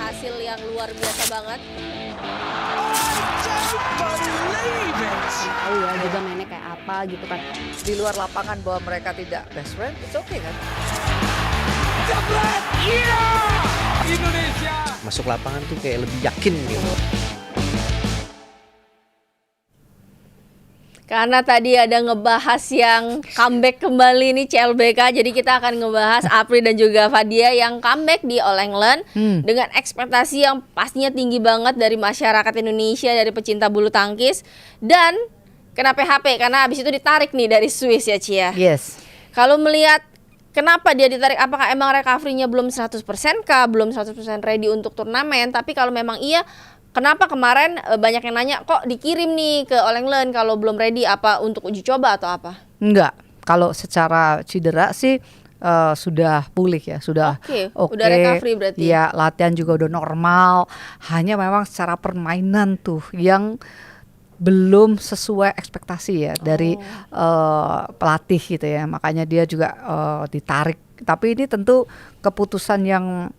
hasil yang luar biasa banget. Tahu ya juga mainnya kayak apa gitu kan. Di luar lapangan bahwa mereka tidak best friend, it's okay kan? Indonesia Masuk lapangan tuh kayak lebih yakin gitu. Karena tadi ada ngebahas yang comeback kembali nih CLBK, jadi kita akan ngebahas Apri dan juga Fadia yang comeback di All England dengan ekspektasi yang pastinya tinggi banget dari masyarakat Indonesia, dari pecinta bulu tangkis. Dan kenapa PHP? Karena abis itu ditarik nih dari Swiss ya Cia. Yes. Kalau melihat kenapa dia ditarik, apakah emang recovery-nya belum 100% kah? Belum 100% ready untuk turnamen? Tapi kalau memang iya, kenapa kemarin banyak yang nanya kok dikirim nih ke All England kalau belum ready, apa untuk uji coba atau apa? Enggak. Kalau secara cedera sih sudah pulih ya, sudah Oke, udah recovery berarti. Iya, latihan juga udah normal. Hanya memang secara permainan tuh yang belum sesuai ekspektasi ya dari pelatih gitu ya. Makanya dia juga ditarik. Tapi ini tentu keputusan yang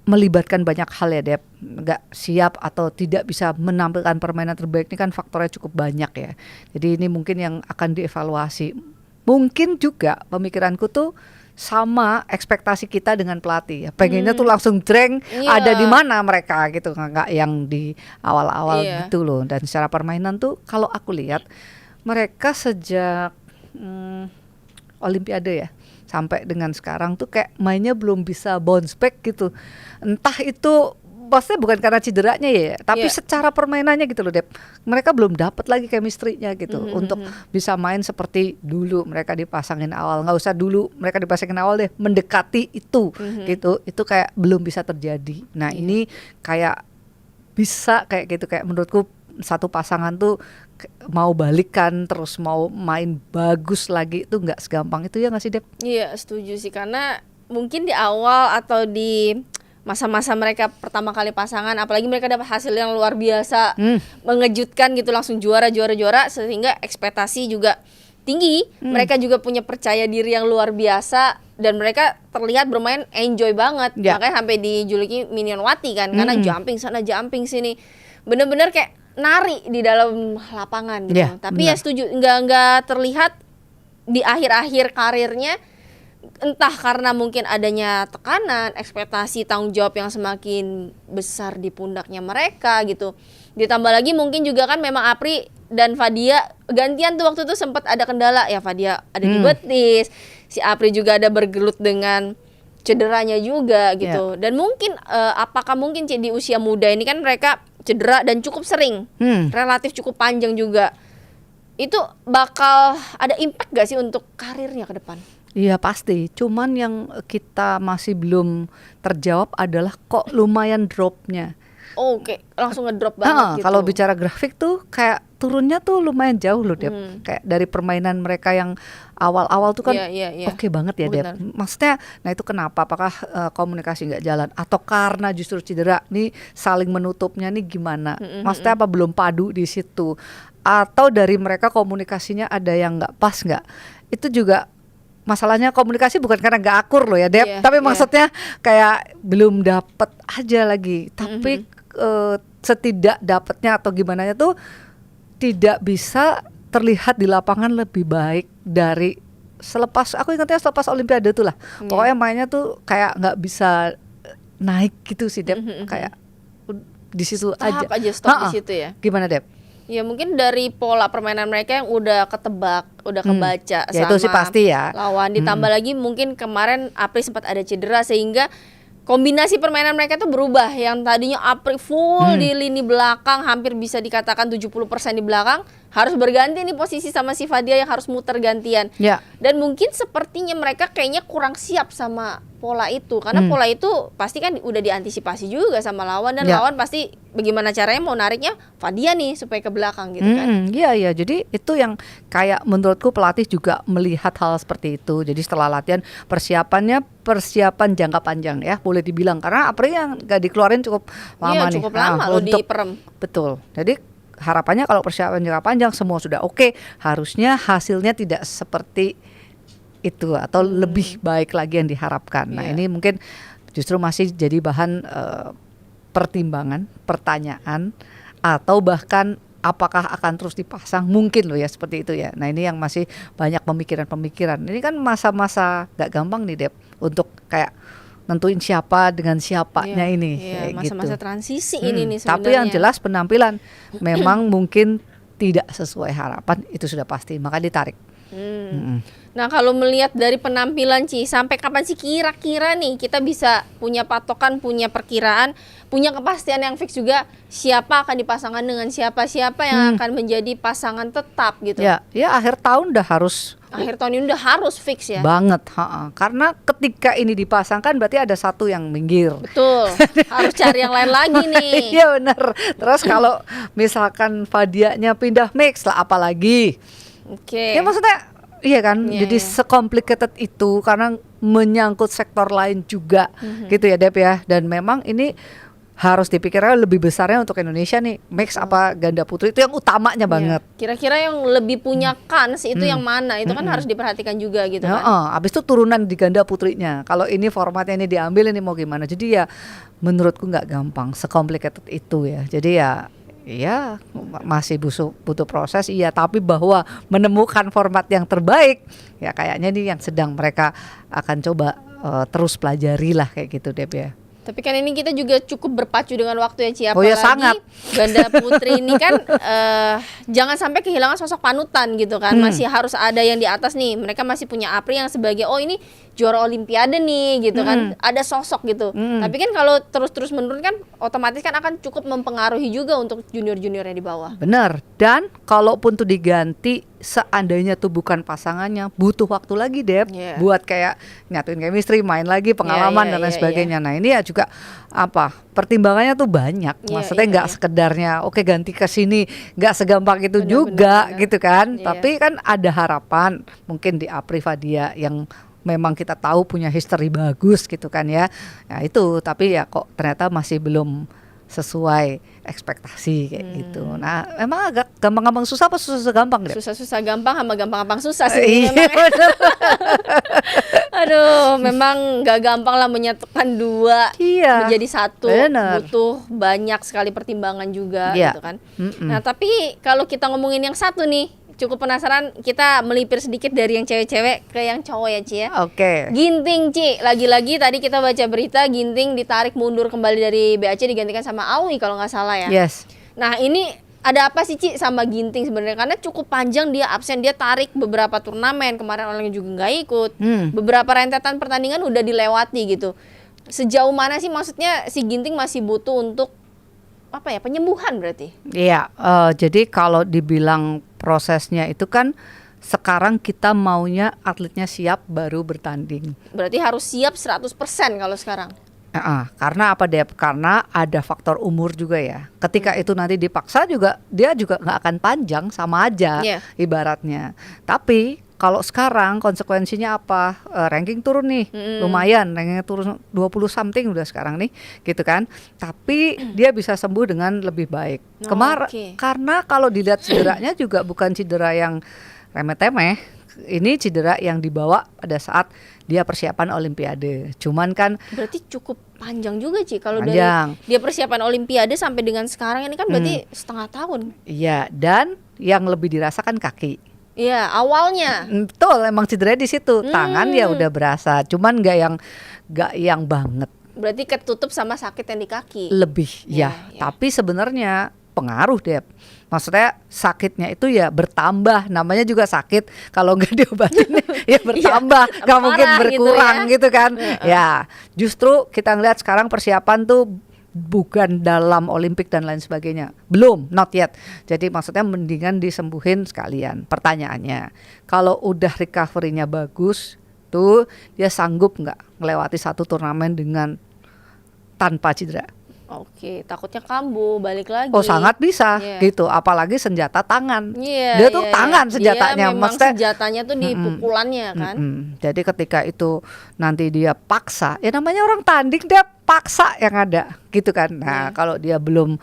melibatkan banyak hal ya, Dep. Nggak siap atau tidak bisa menampilkan permainan terbaik ini kan faktornya cukup banyak ya. Jadi ini mungkin yang akan dievaluasi. Mungkin juga pemikiranku tuh sama ekspektasi kita dengan pelatih ya. Pengennya tuh langsung dreng ada di mana mereka gitu, nggak yang di awal-awal gitu loh. Dan secara permainan tuh kalau aku lihat mereka sejak Olimpiade ya sampai dengan sekarang tuh kayak mainnya belum bisa bounce back gitu. Entah itu maksudnya bukan karena cederanya ya, tapi secara permainannya gitu loh, Dep. Mereka belum dapat lagi chemistry-nya gitu untuk bisa main seperti dulu mereka dipasangin awal. Nggak usah dulu mereka dipasangin awal deh, mendekati itu gitu. Itu kayak belum bisa terjadi. Nah, ini kayak bisa kayak gitu, kayak menurutku satu pasangan tuh mau balikan terus mau main bagus lagi itu nggak segampang itu ya nggak sih, Dep? Iya, setuju sih, karena mungkin di awal atau di masa-masa mereka pertama kali pasangan, apalagi mereka dapat hasil yang luar biasa, mengejutkan gitu, langsung juara sehingga ekspektasi juga tinggi. Mereka juga punya percaya diri yang luar biasa dan mereka terlihat bermain enjoy banget. Makanya sampai dijuluki Minionwati kan, karena jumping sana jumping sini. Bener-bener kayak nari di dalam lapangan gitu. Tapi ya setuju, nggak terlihat di akhir-akhir karirnya, entah karena mungkin adanya tekanan, ekspektasi, tanggung jawab yang semakin besar di pundaknya mereka gitu. Ditambah lagi mungkin juga kan memang Apri dan Fadia gantian tuh, waktu itu sempat ada kendala ya, Fadia ada di betis, si Apri juga ada bergelut dengan cederanya juga gitu. Dan mungkin apakah mungkin di usia muda ini kan mereka cedera dan cukup sering, relatif cukup panjang juga, itu bakal ada impact gak sih untuk karirnya ke depan? Iya pasti, cuman yang kita masih belum terjawab adalah kok lumayan dropnya. Oke, langsung ngedrop banget gitu. Kalau bicara grafik tuh kayak turunnya tuh lumayan jauh loh, Dep. Kayak dari permainan mereka yang awal-awal tuh kan oke banget ya, Dep. Maksudnya, nah itu kenapa? Apakah komunikasi nggak jalan? Atau karena justru cedera nih saling menutupnya nih gimana? Maksudnya apa belum padu di situ? Atau dari mereka komunikasinya ada yang nggak pas nggak? Itu juga masalahnya komunikasi bukan karena nggak akur loh ya, Dep. Tapi maksudnya kayak belum dapet aja lagi. Tapi setidak dapetnya atau gimana tuh tidak bisa terlihat di lapangan lebih baik dari selepas, aku ingatnya selepas Olimpiade tuh lah. Pokoknya mainnya tuh kayak nggak bisa naik gitu sih, Dep. Kayak di situ aja stop di situ ya. Gimana, Dep? Ya mungkin dari pola permainan mereka yang udah ketebak, udah kebaca ya, sama itu sih pasti ya. Lawan. Ditambah lagi mungkin kemarin Apri sempat ada cedera sehingga kombinasi permainan mereka tuh berubah. Yang tadinya Apri full di lini belakang, hampir bisa dikatakan 70% di belakang, harus berganti nih posisi sama si Fadia yang harus muter gantian. Dan mungkin sepertinya mereka kayaknya kurang siap sama pola itu, karena pola itu pasti kan udah diantisipasi juga sama lawan, dan lawan pasti bagaimana caranya mau nariknya Fadia nih supaya ke belakang gitu kan. Iya, jadi itu yang kayak menurutku pelatih juga melihat hal seperti itu. Jadi setelah latihan persiapan jangka panjang ya, boleh dibilang, karena Apri yang gak dikeluarin cukup lama nih. Cukup lama loh di perem. Betul. Jadi harapannya kalau persiapan jangka panjang semua sudah oke, harusnya hasilnya tidak seperti itu atau lebih baik lagi yang diharapkan. Nah, ini mungkin justru masih jadi bahan pertimbangan, pertanyaan, atau bahkan apakah akan terus dipasang, mungkin loh ya seperti itu ya. Nah ini yang masih banyak pemikiran-pemikiran. Ini kan masa-masa gak gampang nih Dep untuk kayak nentuin siapa dengan siapanya ini. Masa-masa transisi ini nih sebenarnya. Tapi yang jelas penampilan memang mungkin tidak sesuai harapan, itu sudah pasti, maka ditarik. Nah kalau melihat dari penampilan Ci, sampai kapan sih kira-kira nih kita bisa punya patokan, punya perkiraan, punya kepastian yang fix juga siapa akan dipasangkan dengan siapa yang akan menjadi pasangan tetap gitu? Ya akhir tahun udah harus. Akhir tahun ini udah harus fix ya? Banget, karena ketika ini dipasangkan berarti ada satu yang minggir. Betul, harus cari yang lain lagi nih. Iya benar. Terus kalau misalkan Fadianya pindah mix lah apalagi. Oke. Ya maksudnya iya kan, jadi secomplicated itu karena menyangkut sektor lain juga gitu ya Dep ya. Dan memang ini harus dipikirkan lebih besarnya untuk Indonesia nih, mix apa ganda putri itu yang utamanya banget. Kira-kira yang lebih punya kans itu yang mana, itu kan harus diperhatikan juga gitu kan. Abis itu turunan di ganda putrinya, kalau ini formatnya ini diambil ini mau gimana. Jadi ya menurutku nggak gampang, secomplicated itu ya. Jadi ya masih butuh proses tapi bahwa menemukan format yang terbaik ya kayaknya nih yang sedang mereka akan coba terus pelajari lah kayak gitu Dep ya. Tapi kan ini kita juga cukup berpacu dengan waktu ya Ci, apalagi sangat. Ganda putri ini kan jangan sampai kehilangan sosok panutan gitu kan. Masih harus ada yang di atas nih. Mereka masih punya Apri yang sebagai ini juara olimpiade nih gitu kan. Ada sosok gitu. Tapi kan kalau terus-terus menurun kan otomatis kan akan cukup mempengaruhi juga untuk junior-juniornya di bawah. Bener. Dan kalaupun tuh diganti, seandainya tuh bukan pasangannya, butuh waktu lagi Dep buat kayak nyatuin chemistry, main lagi, pengalaman dan lain sebagainya. Nah ini ya juga pertimbangannya tuh banyak. Maksudnya nggak sekedarnya oke ganti ke sini, nggak segampang itu juga gitu kan. Tapi kan ada harapan mungkin di Apri Fadia yang memang kita tahu punya history bagus gitu kan ya. Nah itu tapi ya kok ternyata masih belum sesuai ekspektasi kayak gitu. Nah, emang agak gampang-gampang susah apa susah-susah gampang deh? Susah-susah gampang sama gampang-gampang susah sih. Aduh, memang gak gampang lah menyatukan dua menjadi satu. Butuh banyak sekali pertimbangan juga gitu kan. Nah, tapi kalau kita ngomongin yang satu nih, cukup penasaran, kita melipir sedikit dari yang cewek-cewek ke yang cowok ya Ci ya. Oke. Ginting Ci, lagi-lagi tadi kita baca berita Ginting ditarik mundur kembali dari BAC digantikan sama Awi kalau nggak salah ya. Yes. Nah ini ada apa sih Ci sama Ginting sebenarnya, karena cukup panjang dia absen, dia tarik beberapa turnamen, kemarin orangnya juga nggak ikut, beberapa rentetan pertandingan udah dilewati gitu. Sejauh mana sih maksudnya si Ginting masih butuh untuk penyembuhan berarti? Iya, jadi kalau dibilang prosesnya itu kan sekarang kita maunya atletnya siap baru bertanding. Berarti harus siap 100% kalau sekarang? Karena apa Dep? Karena ada faktor umur juga ya. Ketika itu nanti dipaksa juga, dia juga nggak akan panjang, sama aja ibaratnya. Tapi kalau sekarang konsekuensinya apa? Ranking turun nih, lumayan, rankingnya turun 20 something udah sekarang nih, gitu kan. Tapi dia bisa sembuh dengan lebih baik. Karena kalau dilihat cederanya juga bukan cedera yang remeh-temeh. Ini cedera yang dibawa pada saat dia persiapan Olimpiade. Cuman kan berarti cukup panjang juga Ci kalau dari dia persiapan Olimpiade sampai dengan sekarang ini kan berarti setengah tahun. Iya, dan yang lebih dirasakan kaki. Iya, awalnya. Betul, emang cederanya di situ. Tangan ya udah berasa, cuman nggak yang banget. Berarti ketutup sama sakit yang di kaki. Lebih, Tapi sebenarnya pengaruh Dep. Maksudnya sakitnya itu ya bertambah, namanya juga sakit. Kalau nggak diobatin ya bertambah, nggak mungkin berkurang gitu kan. Ya, justru kita ngeliat sekarang persiapan tuh bukan dalam Olimpik dan lain sebagainya, belum, not yet. Jadi maksudnya mendingan disembuhin sekalian. Pertanyaannya, kalau udah recovery-nya bagus, tuh dia sanggup nggak melewati satu turnamen dengan tanpa cedera? Oke, takutnya kambuh balik lagi. Oh sangat bisa gitu, apalagi senjata tangan. Dia tuh tangan senjatanya, dia maksudnya senjatanya tuh di pukulannya kan. Jadi ketika itu nanti dia paksa, ya namanya orang tanding, dia paksa yang ada gitu kan. Nah kalau dia belum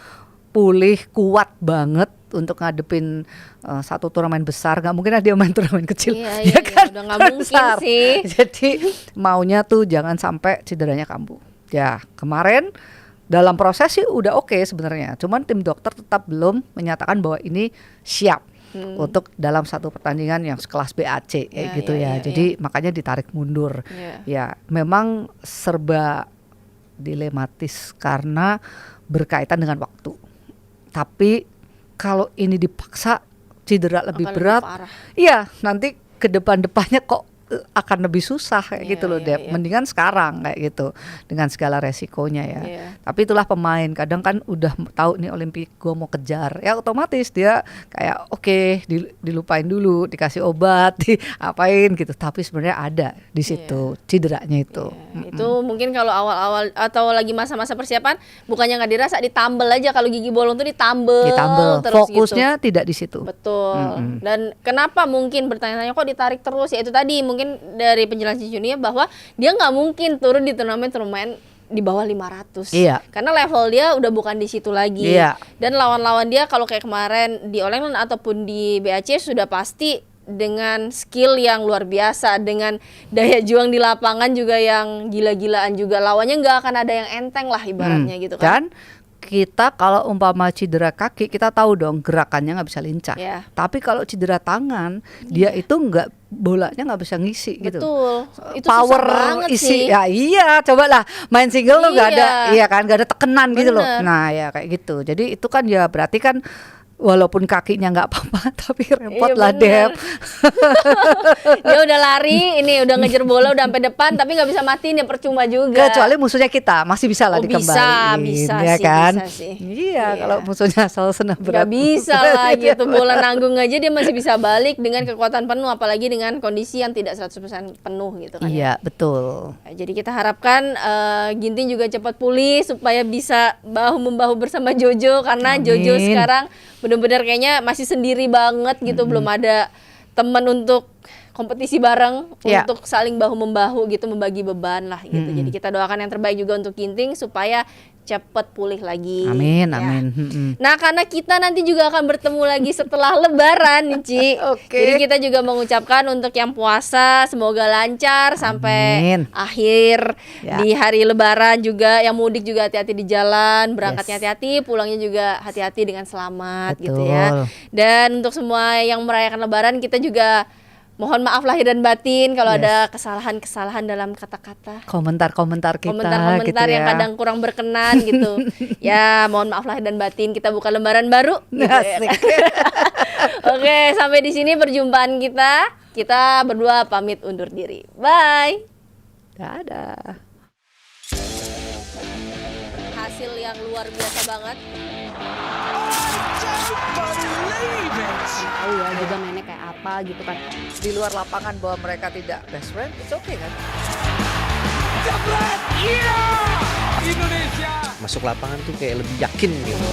pulih kuat banget untuk ngadepin satu turnamen besar, nggak mungkin lah dia main turnamen kecil. Iya kan, udah nggak mungkin sih. Jadi maunya tuh jangan sampai cederanya kambuh. Ya kemarin dalam proses sih udah oke sebenarnya. Cuman tim dokter tetap belum menyatakan bahwa ini siap untuk dalam satu pertandingan yang sekelas BAC gitu ya. Jadi makanya ditarik mundur. Ya, memang serba dilematis karena berkaitan dengan waktu. Tapi kalau ini dipaksa cedera lebih berat, iya nanti ke depannya kok akan lebih susah kayak gitu loh Dep. Mendingan sekarang kayak gitu dengan segala resikonya ya. Tapi itulah pemain kadang kan udah tahu nih Olimpik gue mau kejar, ya otomatis dia kayak oke, dilupain dulu, dikasih obat, diapain gitu. Tapi sebenarnya ada di situ cederanya itu. Itu mungkin kalau awal-awal atau lagi masa-masa persiapan bukannya nggak dirasa, ditambel aja. Kalau gigi bolong tuh ditambel terus fokusnya gitu. tidak di situ. Betul. Dan kenapa mungkin bertanya-tanya kok ditarik terus, ya itu tadi mungkin dari penjelasan Junia bahwa dia nggak mungkin turun di turnamen di bawah 500. Karena level dia udah bukan di situ lagi. Dan lawan-lawan dia kalau kayak kemarin di All England ataupun di BAC sudah pasti dengan skill yang luar biasa, dengan daya juang di lapangan juga yang gila-gilaan juga. Lawannya nggak akan ada yang enteng lah ibaratnya gitu kan. Dan kita kalau umpama cedera kaki, kita tahu dong gerakannya nggak bisa lincah. Tapi kalau cedera tangan, dia itu bolanya nggak bisa ngisi gitu. Itu power banget isi sih. Ya iya, cobalah main single lo nggak ada, iya kan, nggak ada tekenan gitu loh. Nah ya kayak gitu. Jadi itu kan ya berarti kan walaupun kakinya nggak apa-apa tapi repot lah Dep. Dia udah lari, ini udah ngejar bola udah sampai depan tapi nggak bisa matiin, ya percuma juga. Kecuali musuhnya kita masih bisa lah dikembaliin. Bisa ya sih, kan? bisa sih. Iya, kalau musuhnya asal senang berat. Nggak bisa lah gitu, bola nanggung aja dia masih bisa balik dengan kekuatan penuh, apalagi dengan kondisi yang tidak 100% penuh gitu kan. Iya, betul. Nah, jadi kita harapkan Ginting juga cepat pulih supaya bisa bahu-membahu bersama Jojo, karena Jojo sekarang benar-benar kayaknya masih sendiri banget gitu, belum ada teman untuk kompetisi bareng, untuk saling bahu-membahu gitu, membagi beban lah gitu. Jadi kita doakan yang terbaik juga untuk Ginting supaya cepat pulih lagi. Amin, ya. amin. Nah, karena kita nanti juga akan bertemu lagi setelah Lebaran nih, Ci. Jadi kita juga mengucapkan untuk yang puasa semoga lancar sampai akhir di hari Lebaran juga. Yang mudik juga hati-hati di jalan, berangkatnya hati-hati, pulangnya juga hati-hati dengan selamat. Betul. Gitu ya. Dan untuk semua yang merayakan Lebaran, kita juga mohon maaf lahir dan batin kalau ada kesalahan-kesalahan dalam kata-kata, komentar-komentar kita, komentar-komentar gitu yang kadang kurang berkenan gitu. Ya, mohon maaf lahir dan batin. Kita buka lembaran baru. Gitu ya. Oke, sampai di sini perjumpaan kita. Kita berdua pamit undur diri. Bye. Dadah. Hasil yang luar biasa banget. Tahu ya juga mainnya kayak apa gitu kan. Di luar lapangan bahwa mereka tidak best friend, it's okay kan? Masuk lapangan tuh kayak lebih yakin gitu.